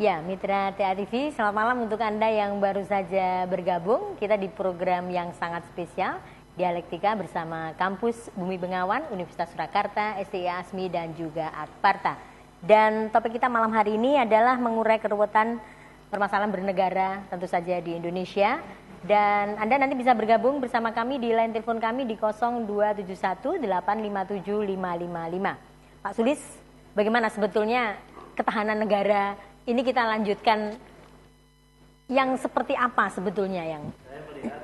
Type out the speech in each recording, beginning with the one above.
Ya, Mitra TA TV, selamat malam untuk Anda yang baru saja bergabung. Kita di program yang sangat spesial, Dialektika bersama Kampus Bumi Bengawan, Universitas Surakarta, STIA ASMI, dan juga Adparta. Dan topik kita malam hari ini adalah mengurai keruwetan permasalahan bernegara tentu saja di Indonesia. Dan Anda nanti bisa bergabung bersama kami di line telepon kami di 0271 857 555. Pak Sulis, bagaimana sebetulnya ketahanan negara ini? Kita lanjutkan yang seperti apa sebetulnya yang saya melihat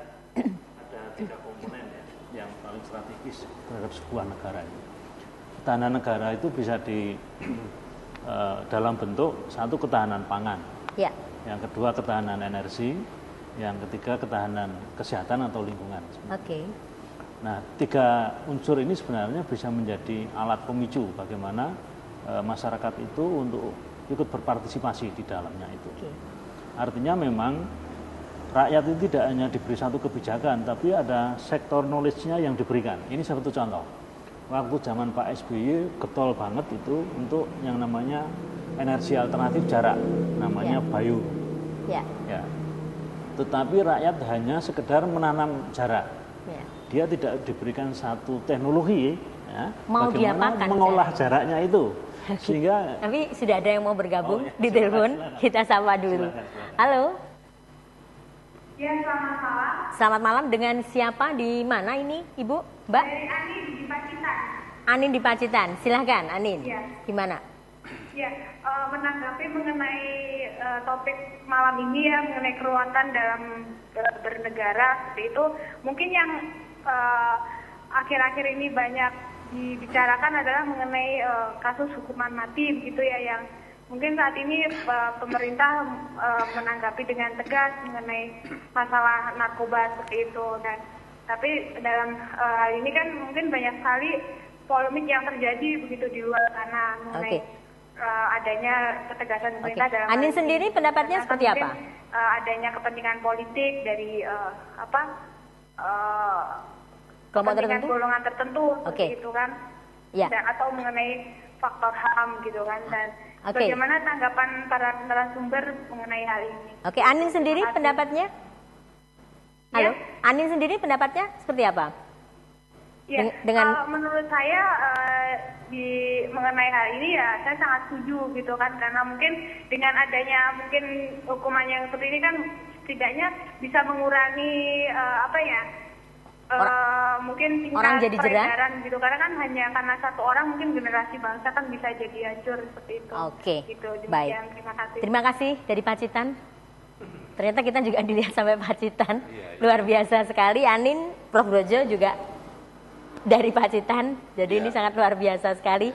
ada 3 komponen ya, yang paling strategis terhadap sebuah negara. Ketahanan negara itu bisa dalam bentuk satu ketahanan pangan, ya, yang kedua ketahanan energi, yang ketiga ketahanan kesehatan atau lingkungan. Oke. Nah, 3 unsur ini sebenarnya bisa menjadi alat pemicu bagaimana masyarakat itu untuk ikut berpartisipasi di dalamnya itu. Oke. Artinya memang rakyat itu tidak hanya diberi satu kebijakan, tapi ada sektor knowledge-nya yang diberikan. Ini satu contoh. Waktu zaman Pak SBY getol banget itu untuk yang namanya energi alternatif jarak, namanya Bayu. Ya. Ya. Tetapi rakyat hanya sekedar menanam jarak. Ya. Dia tidak diberikan satu teknologi ya, Mau bagaimana diapakan mengolah jaraknya itu. Sehingga tapi sudah ada yang mau bergabung ya, di telepon. Kita sapa dulu. Silakan. Halo. Ya, selamat malam. Selamat malam, dengan siapa, di mana ini Ibu? Mbak? Dari Anin di Pacitan. Anin di Pacitan. Silahkan Anin. Ya. Gimana? Ya, menanggapi mengenai topik malam ini ya, mengenai keruwetan dalam bernegara seperti itu, mungkin yang akhir-akhir ini banyak dibicarakan adalah mengenai kasus hukuman mati begitu ya, yang mungkin saat ini pemerintah menanggapi dengan tegas mengenai masalah narkoba seperti itu. Dan tapi dalam hal ini kan mungkin banyak sekali polemik yang terjadi begitu di luar sana mengenai adanya ketegasan pemerintah dalam Anin sendiri pendapatnya seperti apa? Adanya kepentingan politik dari Kelompok kepentingan tertentu? golongan tertentu seperti itu kan, Ya. dan atau mengenai faktor HAM gitu kan. Dan Oke. bagaimana tanggapan para narasumber mengenai hal ini? Oke, Anin sendiri pendapatnya? Halo? Ya. Anin sendiri pendapatnya seperti apa? Ya, Dengan menurut saya mengenai hal ini ya saya sangat setuju gitu kan, karena mungkin dengan adanya mungkin hukuman yang seperti ini kan setidaknya bisa mengurangi mungkin tingkat orang jadi jerah? peredaran gitu, karena kan hanya karena satu orang mungkin generasi bangsa kan bisa jadi hancur seperti itu. Oke, Gitu, baik. demikian. Terima kasih. Terima kasih dari Pacitan. Ternyata kita juga dilihat sampai Pacitan. Luar biasa sekali. Anin, Prof. Brojo juga dari Pacitan. Jadi ini sangat luar biasa sekali.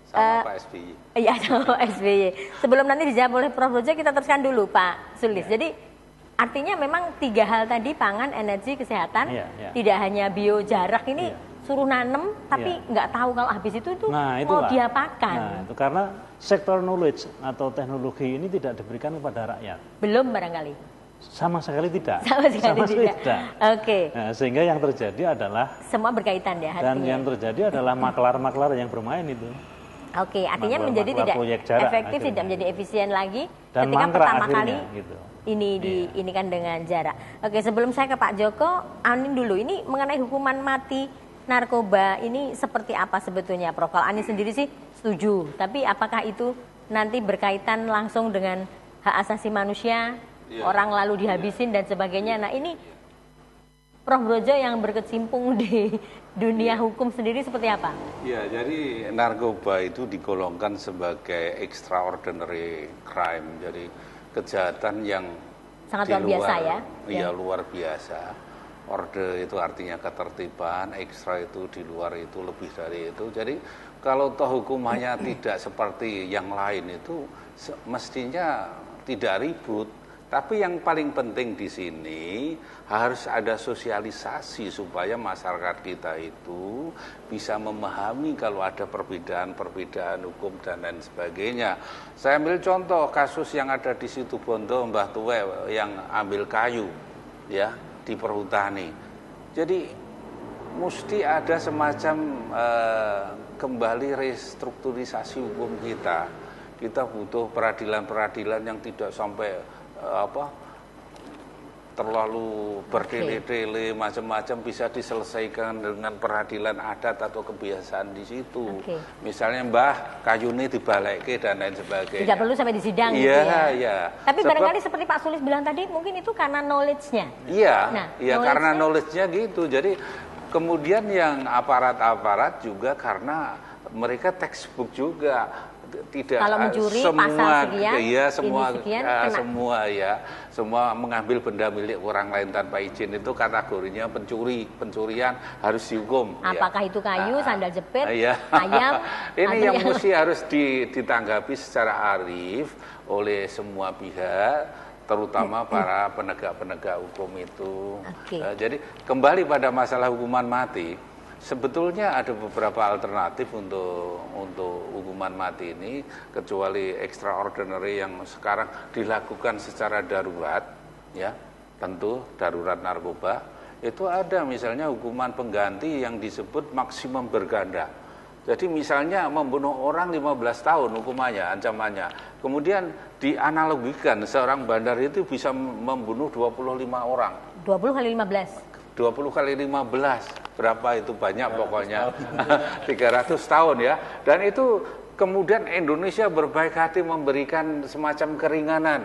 Sama Pak SBY. Iya, sama Pak SBY. Sebelum nanti dijawab oleh Prof. Brojo, kita teruskan dulu Pak Sulis. Jadi artinya memang 3 hal tadi, pangan, energi, kesehatan, tidak hanya bio jarak ini suruh nanem, tapi nggak tahu kalau habis itu mau diapakan. Nah, itu karena sektor knowledge atau teknologi ini tidak diberikan kepada rakyat. Belum barangkali. Sama sekali tidak. Sama sekali tidak. Oke. Nah, sehingga yang terjadi adalah Semua berkaitan ya artinya. dan yang terjadi adalah maklar-maklar yang bermain itu. Oke, artinya Maklar-maklar menjadi tidak proyek jarak efektif, akhirnya. tidak menjadi efisien lagi Dan ketika mangkrak pertama akhirnya, kali gitu. ini kan dengan jarak. Oke, sebelum saya ke Pak Joko, Anin dulu. Ini mengenai hukuman mati narkoba ini seperti apa sebetulnya, Prof? Kalau Anin sendiri sih setuju, tapi apakah itu nanti berkaitan langsung dengan hak asasi manusia, orang lalu dihabisin dan sebagainya. Nah, ini Prof. Brojo yang berkecimpung di dunia hukum sendiri seperti apa? Ya, jadi narkoba itu digolongkan sebagai extraordinary crime, jadi kejahatan yang Sangat di luar biasa ya? Iya, luar biasa. Orde itu artinya ketertiban, ekstra itu di luar itu, lebih dari itu. Jadi kalau toh hukumannya tidak seperti yang lain itu mestinya tidak ribut. Tapi yang paling penting di sini harus ada sosialisasi supaya masyarakat kita itu bisa memahami kalau ada perbedaan-perbedaan hukum dan lain sebagainya. Saya ambil contoh kasus yang ada di Situbondo, Mbah Tuwe yang ambil kayu ya di perhutani. Jadi mesti ada semacam kembali restrukturisasi hukum kita. kita butuh peradilan-peradilan yang tidak sampai terlalu bertele-tele macam-macam, bisa diselesaikan dengan peradilan adat atau kebiasaan di situ. Misalnya Mbah Kayune dibalekke dan lain sebagainya. Tidak perlu sampai di sidang gitu ya. Iya. Tapi barangkali seperti Pak Sulis bilang tadi, mungkin itu karena knowledge-nya. Iya, karena knowledge-nya gitu. Jadi kemudian yang aparat-aparat juga karena mereka textbook juga. Tidak kalau mencuri semua, pasal sekian, ya semua sekian, semua mengambil benda milik orang lain tanpa izin itu kategorinya pencurian harus dihukum. Apakah itu kayu, sandal jepit, ayam? Ini yang mesti harus ditanggapi secara arif oleh semua pihak, terutama para penegak-penegak hukum itu. Jadi kembali pada masalah hukuman mati. Sebetulnya ada beberapa alternatif untuk hukuman mati ini, kecuali extraordinary yang sekarang dilakukan secara darurat, ya tentu darurat narkoba. Itu ada misalnya hukuman pengganti yang disebut maksimum berganda. Jadi misalnya membunuh orang 15 tahun hukumannya, ancamannya. Kemudian dianalogikan seorang bandar itu bisa membunuh 25 orang. 20 kali 15. 20 kali 15, berapa itu banyak pokoknya, 300 tahun ya. Dan itu kemudian Indonesia berbaik hati memberikan semacam keringanan.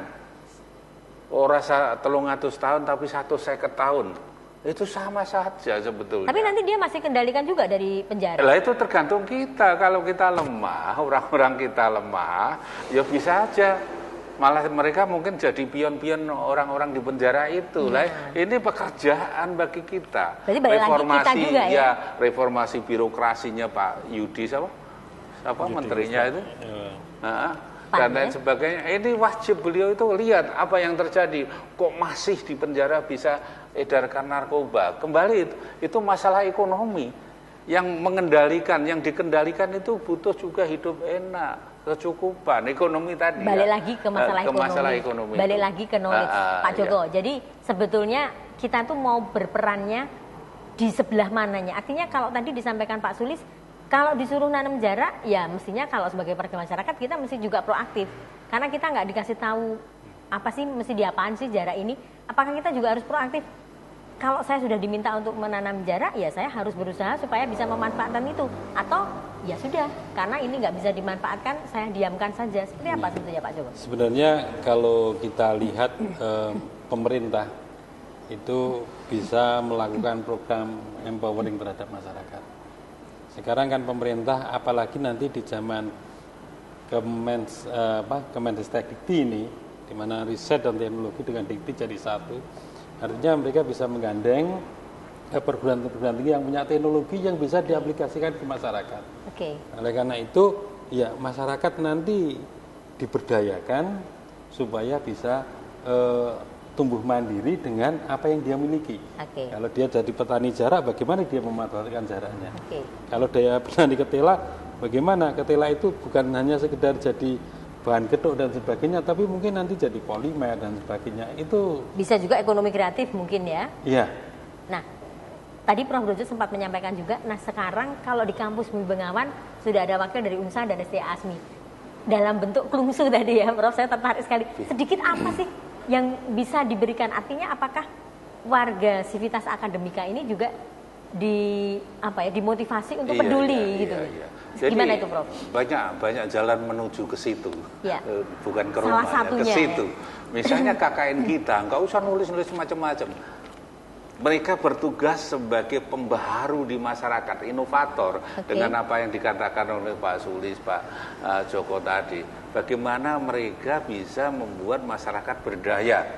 Ora 300 tahun tapi 150 tahun. Itu sama saja sebetulnya. Tapi nanti dia masih kendalikan juga dari penjara. Lah itu tergantung kita. Kalau kita lemah, orang-orang kita lemah, ya bisa aja. Malah mereka mungkin jadi pion-pion orang-orang di penjara itu. Ini pekerjaan bagi kita. Berarti balik lagi kita juga ya? Reformasi birokrasinya Pak Yudi siapa menterinya itu? Dan lain sebagainya. Ini wajib beliau itu lihat apa yang terjadi. Kok masih di penjara bisa edarkan narkoba? Kembali itu masalah ekonomi. Yang mengendalikan, yang dikendalikan itu butuh juga hidup enak. Kecukupan ekonomi tadi. Balik lagi ke masalah ekonomi. Balik lagi ke knowledge Pak Joko. Jadi sebetulnya kita tuh mau berperannya di sebelah mananya. Artinya kalau tadi disampaikan Pak Sulis, kalau disuruh nanam jarak, ya mestinya kalau sebagai warga masyarakat kita mesti juga proaktif. Karena kita nggak dikasih tahu apa sih mesti diapaan sih jarak ini. Apakah kita juga harus proaktif? Kalau saya sudah diminta untuk menanam jarak, ya saya harus berusaha supaya bisa memanfaatkan itu. Atau ya sudah, karena ini nggak bisa dimanfaatkan, saya diamkan saja. Seperti apa sebetulnya Pak Joko? Sebenarnya kalau kita lihat pemerintah itu bisa melakukan program empowering terhadap masyarakat. Sekarang kan pemerintah, apalagi nanti di zaman Kemendikbud ini, di mana riset dan teknologi dengan Dikti jadi satu. Artinya mereka bisa menggandeng perguruan-perguruan tinggi yang punya teknologi yang bisa diaplikasikan ke masyarakat. Oleh karena itu, ya masyarakat nanti diberdayakan supaya bisa tumbuh mandiri dengan apa yang dia miliki. Kalau dia jadi petani jarak, bagaimana dia memanfaatkan jaraknya? Kalau dia petani ketela, bagaimana ketela itu bukan hanya sekedar jadi bahan gedok dan sebagainya, tapi mungkin nanti jadi polimer dan sebagainya. Itu bisa juga ekonomi kreatif mungkin ya. Iya. Nah, tadi Prof. Brojo sempat menyampaikan juga, nah sekarang kalau di kampus Bumi Bengawan sudah ada wakil dari UNSA dan STA ASMI. Dalam bentuk klungsu tadi ya, Prof, saya tertarik sekali. Sedikit apa sih yang bisa diberikan? Artinya apakah warga Sivitas Akademika ini juga dimotivasi untuk peduli gitu? Jadi, gimana itu Prof? Banyak jalan menuju ke situ, bukan ke rumah, ke ya, situ. Misalnya KKN kita, nggak usah nulis-nulis macam-macam. Mereka bertugas sebagai pembaharu di masyarakat, inovator, dengan apa yang dikatakan oleh Pak Sulis, Pak Joko tadi. Bagaimana mereka bisa membuat masyarakat berdaya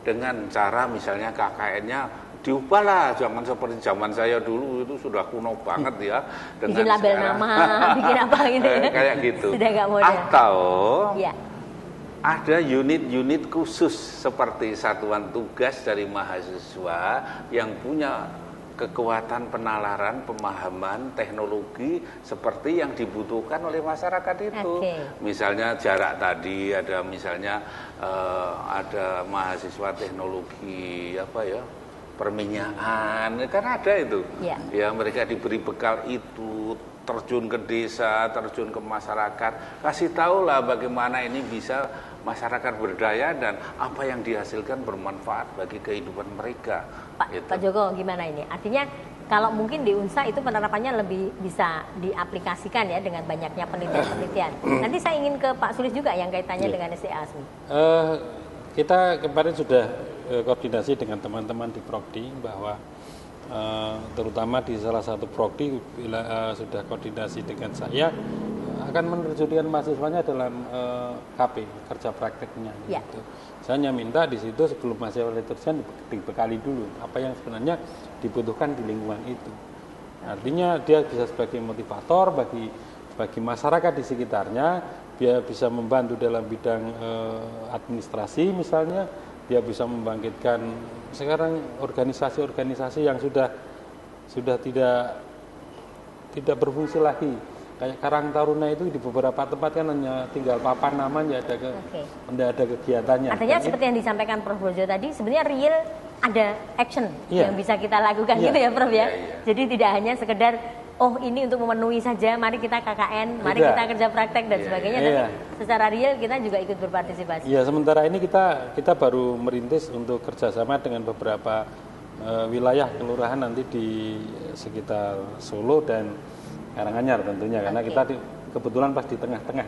dengan cara misalnya KKN-nya diubahlah, jangan seperti zaman saya dulu, itu sudah kuno banget ya. Bikin label nama, bikin apa gitu ya. Kayak gitu. Sudah gak modern. Atau ada unit-unit khusus seperti satuan tugas dari mahasiswa yang punya kekuatan penalaran, pemahaman, teknologi seperti yang dibutuhkan oleh masyarakat itu. Misalnya jarak tadi, ada misalnya ada mahasiswa teknologi perminyakan, kan ada itu. Ya. Ya, mereka diberi bekal itu, terjun ke desa, terjun ke masyarakat, kasih tahulah bagaimana ini bisa masyarakat berdaya dan apa yang dihasilkan bermanfaat bagi kehidupan mereka. Pak Joko, gimana ini? Artinya kalau mungkin di UNSA itu penerapannya lebih bisa diaplikasikan ya dengan banyaknya penelitian-penelitian. Nanti saya ingin ke Pak Sulis juga yang kaitannya dengan SDA ASMI. Kita kemarin sudah koordinasi dengan teman-teman di Prodi bahwa terutama di salah satu Prodi bila sudah koordinasi dengan saya akan menerjunkan mahasiswanya dalam KP, kerja prakteknya. Ya. Gitu. Saya hanya minta di situ sebelum mahasiswa terjun dibekali dulu apa yang sebenarnya dibutuhkan di lingkungan itu. Artinya dia bisa sebagai motivator bagi masyarakat di sekitarnya, dia bisa membantu dalam bidang administrasi misalnya, dia bisa membangkitkan sekarang organisasi-organisasi yang sudah tidak berfungsi lagi. Kayak Karang Taruna itu di beberapa tempat kan hanya tinggal papan namanya, tidak ada kegiatannya. Artinya seperti yang disampaikan Prof. Brojo tadi, sebenarnya real ada action yang bisa kita lakukan gitu ya Prof ya. Jadi tidak hanya sekedar oh ini untuk memenuhi saja, mari kita KKN, mari kita kerja praktek dan sebagainya, tapi secara real kita juga ikut berpartisipasi. Iya, sementara ini kita baru merintis untuk kerjasama dengan beberapa wilayah kelurahan nanti di sekitar Solo dan Karanganyar tentunya, karena kita kebetulan pas di tengah-tengah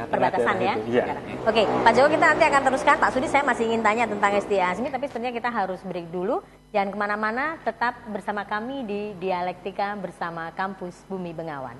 perbatasan ya. Iya. Oke, Pak Joko kita nanti akan teruskan. Pak Sudi saya masih ingin tanya tentang SDA ASMI, tapi sebenarnya kita harus break dulu. Jangan kemana-mana, tetap bersama kami di Dialektika bersama Kampus Bumi Bengawan.